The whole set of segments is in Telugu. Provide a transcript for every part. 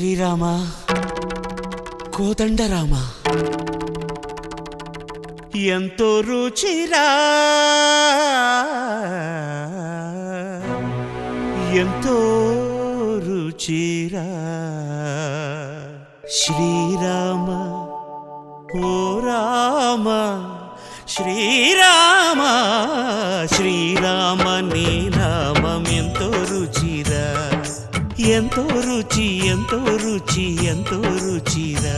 శ్రీరామ కోదండరామ ఎంతో రుచిరా ఎంతో రుచిరా శ్రీరామ ఓ రామ శ్రీరామ శ్రీరామ నీ నామం ఎంతో రుచిరా ఎంతో రుచి ఎంతో రుచి ఎంతో రుచిరా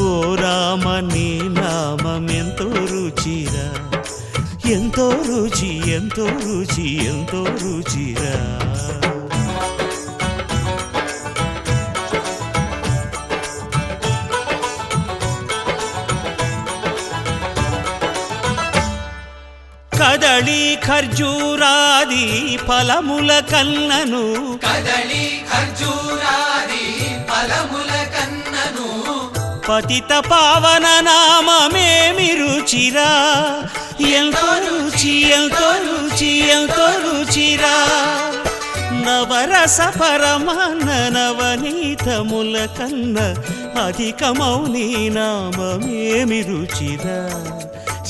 ఓ రామ నీ నామం ఎంతో రుచిరా ఎంతో రుచి ఎంతో రుచి ఎంతో రుచిరా కదళి ఖర్జూరాది ఫలముల కన్నను కదళి ఖర్జూరాది ఫలముల కన్నను పతిత పావన నామమేమి రుచిరా ఎంతో రుచి ఎంతో రుచి ఎంతో రుచిరా నవరస పరమాన్న నవనీతముల కన్న అధికమౌని నామమేమి రుచిరా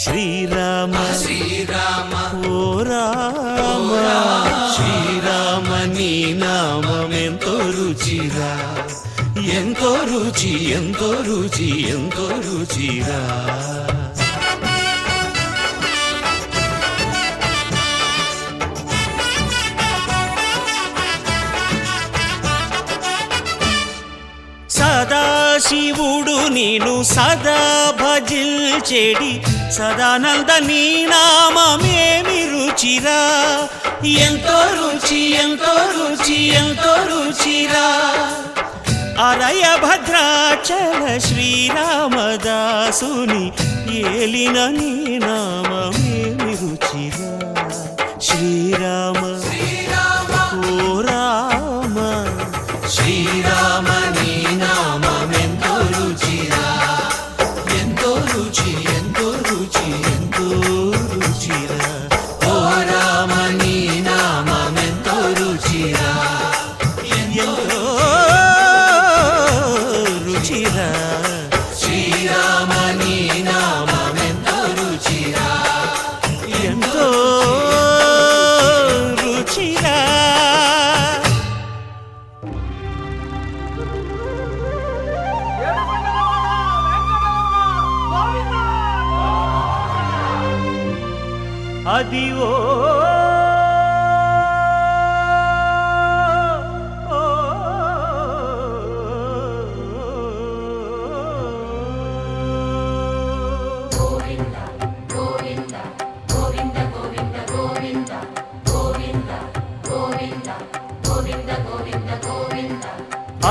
శ్రీరామ శ్రీరామ ఓ రామ శ్రీరామ నీ నామమెంతో రుచిరా ఎంతో రుచి ఎంతో రుచి ఎంతో రుచిరా సదాశివుడు నేను సదా భజిల్చెడి సదానంద నీ నామమేమి రుచిరా ఎంతో రుచి ఎంతో రుచి ఎంతో రుచిరా అరయ భద్రాచల శ్రీరామదాసుని ఏలిన నీ నామమేమి రుచిరా శ్రీరామ ఓ రామ శ్రీరామ నీ నామమెంతో రుచిరా ఎంతో రుచి ఎంతో రుచి ఎంతో రుచిరా ఓ రామ నీ నామమెంతో రుచిరా ఎంతో రుచిరా శ్రీరామ నీ నామమెంతో రుచిరా ఎంతో రుచిరా అదివో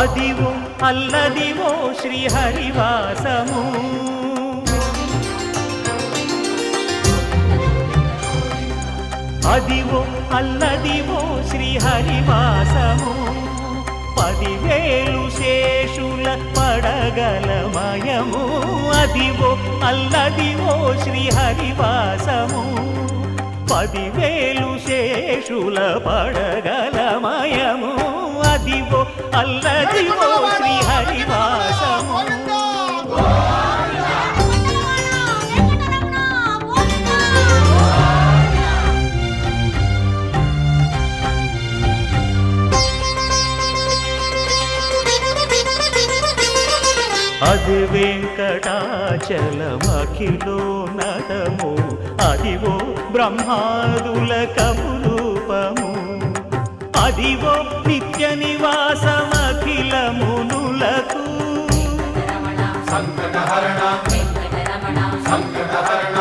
అదివో అల్లదివో శ్రీహరివాసము అదివో అల్లదివో శ్రీహరివాసము 10,000 శేషుల పడగలమయము అదివో అల్లదివో శ్రీహరివాసము 10,000 శేషుల పడగలమయము అదివో అల్లదివో శ్రీహరివాసము అది వెంకటాచలమఖిలో నటము అదివో బ్రహ్మాదుల కపురూపము అదివో నిత్య నివాసమఖిల మునులకు సంకటహరణ సంకటహరణ సంకటహరణ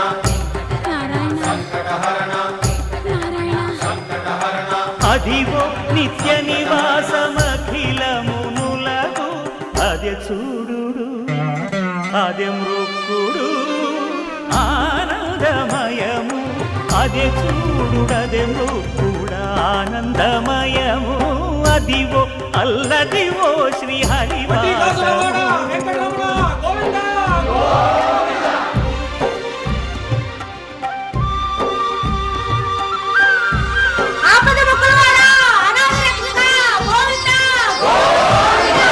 సంకటహరణ అదివో నిత్య నివాసమఖిల మునులకు అదే చూడు అదే మృక్కుడు ఆనందమయము అదే చూడుడదే మృక్కుడు ఆనందమయము అదివో అల్లదివో శ్రీహరివాసము ఆపద మొక్కులవాడా అనాథ రక్షక గోవిందా గోవిందా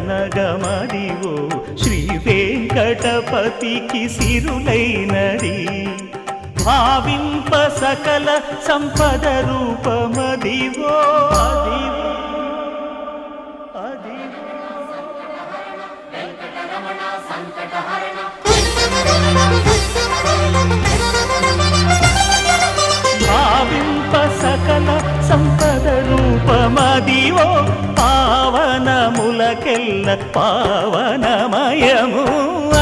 నగమదివో శ్రీ వెంకటపతికి సిరులైనది భావింప సకల సంపద రూపమదివో అదివో అదివో భావింప సకల సంపద రూపమదివో పావనములకెల్ల పావనమయము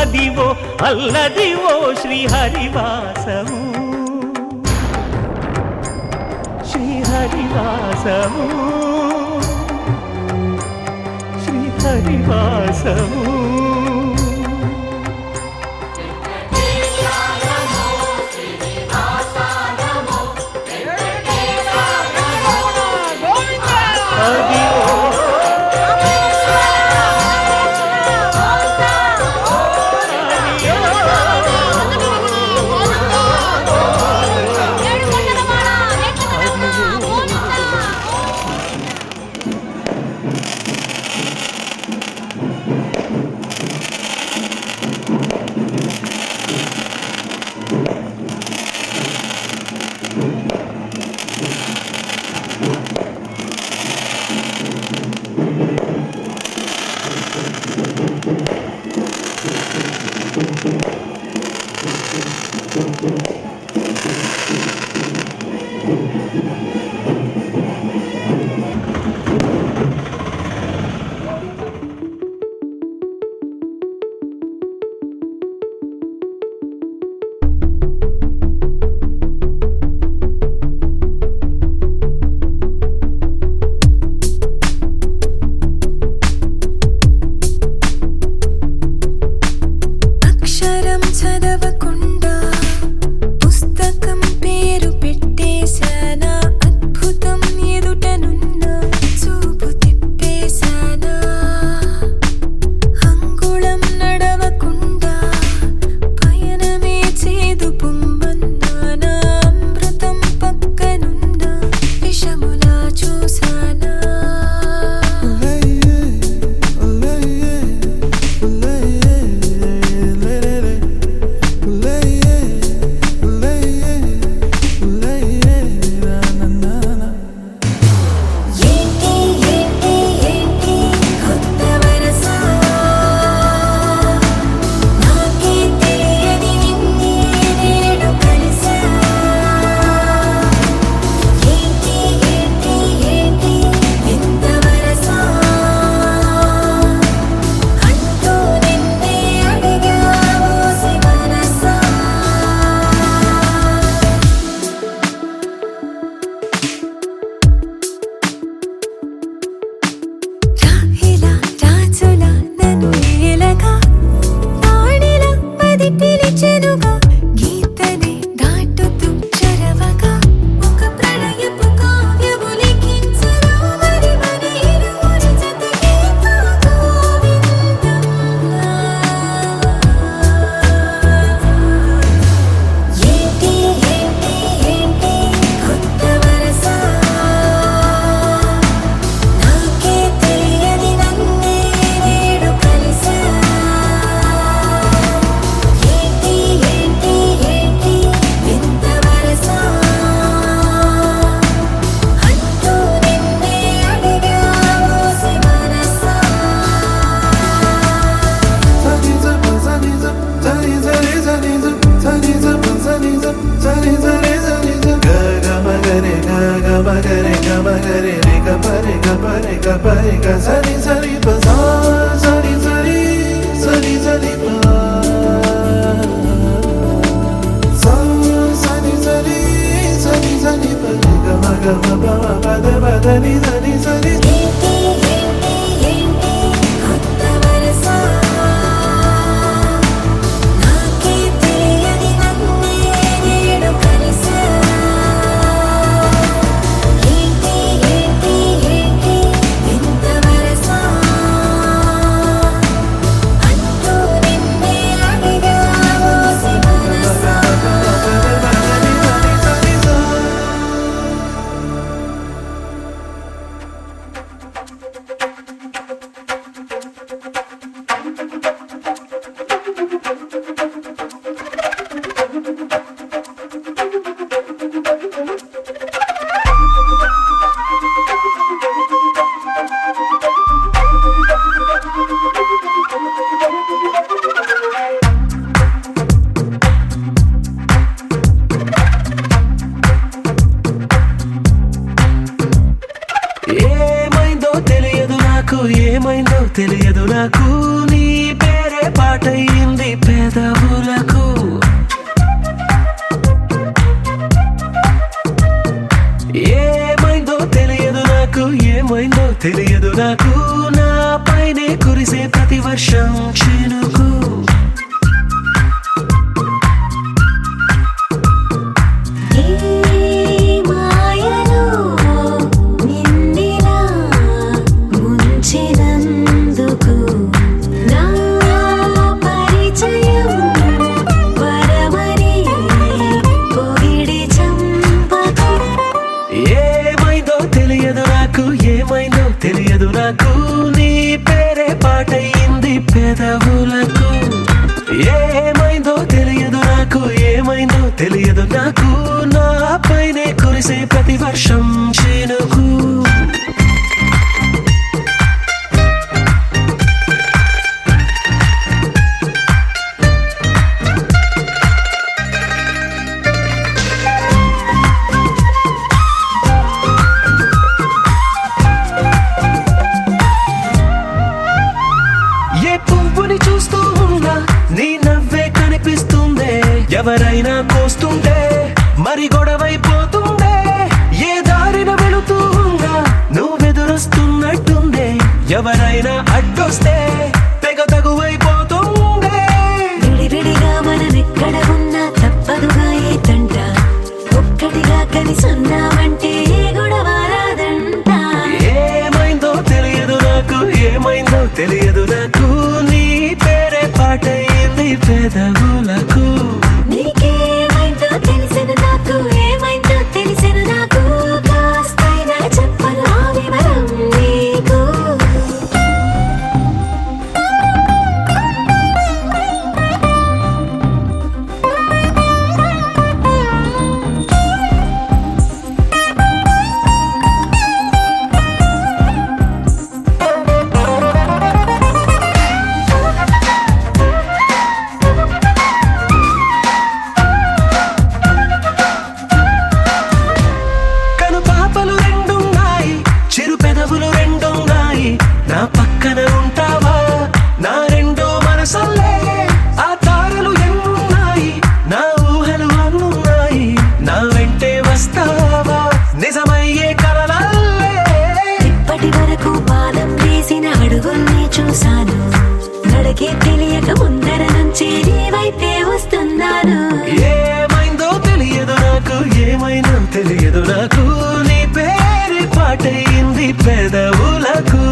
అదివో అల్లదివో శ్రీహరివాసము శ్రీహరివాసము శ్రీహరివాసము నాకు ఏమైందో తెలియదు నాకు నీ పేరే పాటయింది పెదవులకు ఏమైందో తెలియదు నాకు ఏమైందో తెలియదు నాకు నా పైనే కురిసే ప్రతి వర్షం చినుకు తెలియదు నాకు నీ పేరే పాటయింది పెదవులకు ఏమైందో తెలియదు నాకు ఏమైందో తెలియదు నాకు నా పైనే కురిసే ప్రతి వర్షం చినుకు ఎవరైనా కోస్తుంటే మరి గొడవైపోతుందే ఏ దారిన వెళుతుందా నువ్వెదురొస్తున్నట్టుందే ఎవరైనా అడ్డొస్తే తెగ తగువైపోతుందే విడివిడిగా మనమెక్కడ ఉన్నా తప్పదుగా ఏ తంట ఒక్కటిగా కలిసి ఉన్నామంటే గొడవ రాదంట ఏమైందో తెలియదు నాకు ఏమైందో తెలియదు నాకు నీ పేరే పాటయింది పెదవులకు నా పక్కన ఉంటావా నా రెండో మనసల్లే ఆ తారలు ఎన్నున్నాయి నా ఊహలు అన్నున్నాయి నా వెంటే వస్తావా నిజమయ్యే కలలల్లే ఇప్పటి వరకు పాదం వేసిన అడుగుల్ని చూశాను నడకే తెలియక ముందర నుంచి నీ వైపే వస్తున్నాను ఏమైందో తెలియదు నాకు ఏమైందో తెలియదు నాకు నీ పేరు పాటయింది పెదవులకు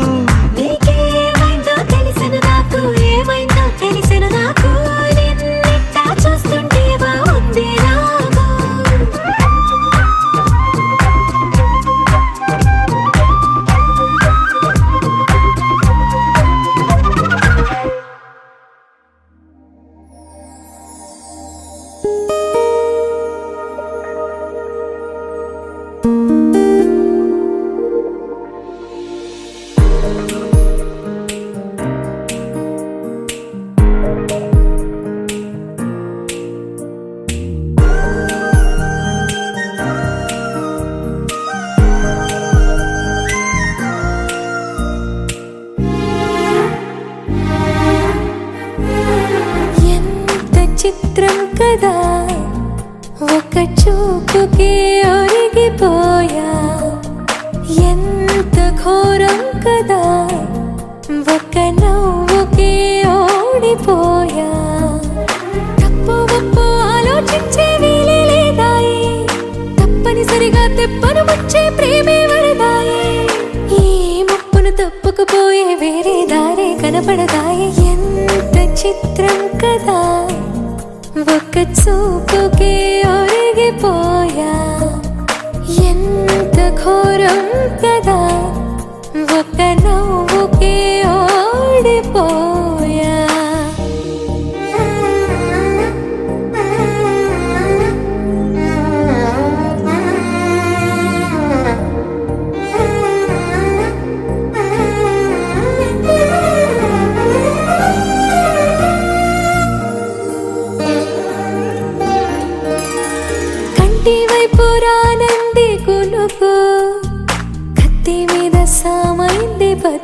చిత్రం కదా ఒక చూపుకే ఒరిగిపోయా ఎంత ఘోరం కదా ఒక నవ్వుకే ఓడిపోయా తప్పు ఒప్పు ఆలోచించే వీలే లేదాయి తప్పనిసరిగా తెప్పను వచ్చే ప్రేమే వరదాయి ఈ ముప్పును తప్పుకుపోయే వేరే దారే కనపడదాయి ఎంత చిత్రం కదా ఒక చూపుకే ఒరిగిపోయా ఎంత ఘోరం కదా ఒక నవ్వుకే ఓడిపోయా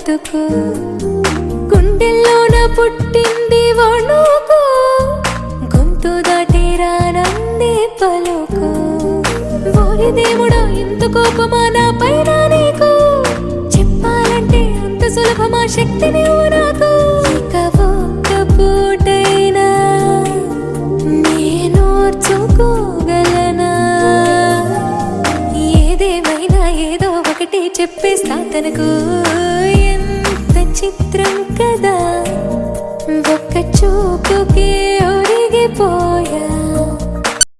బ్రతుకు గుండెల్లోన పుట్టింది వణుకు గొంతు దాటి రానంది పలుకు ఓరి దేవుడా ఇంత కోపమా నా పైన నీకు చెప్పాలంటే అంత సులభమా శక్తి నీవు నాకు ఇక ఒక్క పూటైనా నేనోర్చుకోగలనా ఏదేమైనా ఏదో ఒకటి చెప్పేస్తా తనకు